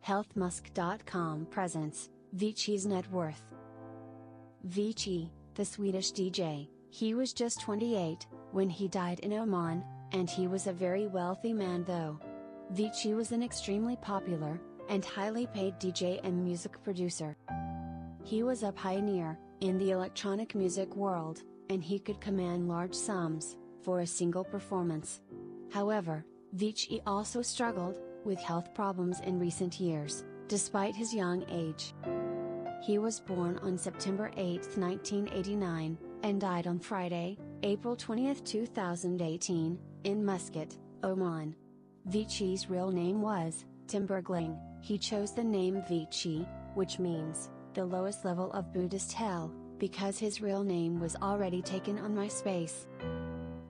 HealthMusk.com presents Aviciis Net Worth. Avicii, the Swedish DJ, he was just 28 when he died in Oman, and he was a very wealthy man though. Avicii was an extremely popular and highly paid DJ and music producer. He was a pioneer in the electronic music world, and he could command large sums for a single performance. However, Avicii also struggled with health problems in recent years, despite his young age. He was born on September 8, 1989, and died on Friday, April 20, 2018, in Muscat, Oman. Avicii's real name was Tim Bergling. He chose the name Avicii, which means the lowest level of Buddhist hell, because his real name was already taken on MySpace.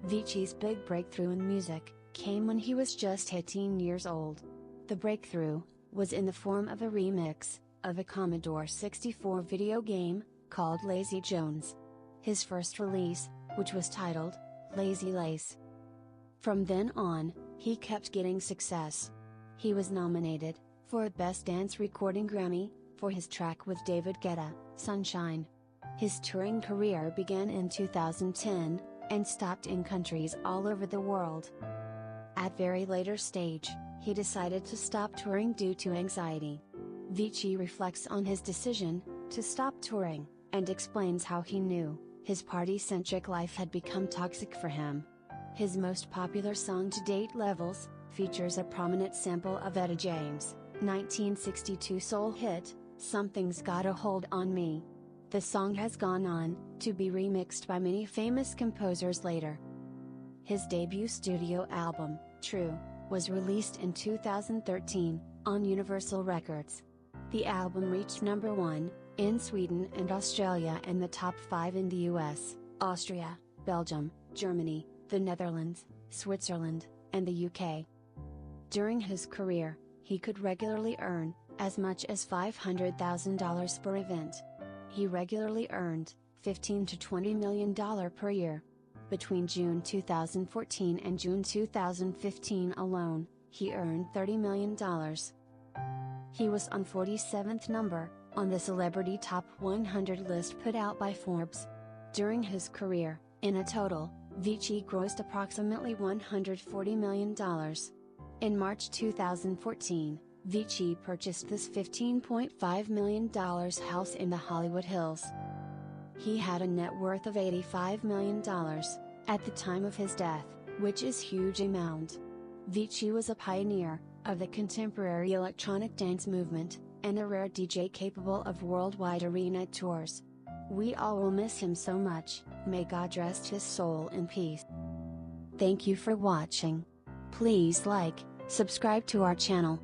Avicii's big breakthrough in music came when he was just 18 years old. The breakthrough was in the form of a remix of a Commodore 64 video game called Lazy Jones. His first release, which was titled Lazy Lace. From then on, he kept getting success. He was nominated for a Best Dance Recording Grammy for his track with David Guetta, Sunshine. His touring career began in 2010 and stopped in countries all over the world. At very later stage, he decided to stop touring due to anxiety. Avicii reflects on his decision to stop touring, and explains how he knew his party-centric life had become toxic for him. His most popular song to date, Levels, features a prominent sample of Etta James' 1962 soul hit, Something's Got a Hold on Me. The song has gone on to be remixed by many famous composers later. His debut studio album, True, was released in 2013 on Universal Records. The album reached number 1 in Sweden and Australia and the top 5 in the US, Austria, Belgium, Germany, the Netherlands, Switzerland, and the UK. During his career, he could regularly earn as much as $500,000 per event. He regularly earned $15 to $20 million per year. Between June 2014 and June 2015 alone, he earned $30 million. He was on 47th number on the Celebrity Top 100 list put out by Forbes. During his career, in a total, Avicii grossed approximately $140 million. In March 2014, Avicii purchased this $15.5 million house in the Hollywood Hills. He had a net worth of $85 million at the time of his death, which is huge amount. Avicii was a pioneer of the contemporary electronic dance movement, and a rare DJ capable of worldwide arena tours. We all will miss him so much. May God rest his soul in peace. Thank you for watching. Please like, subscribe to our channel.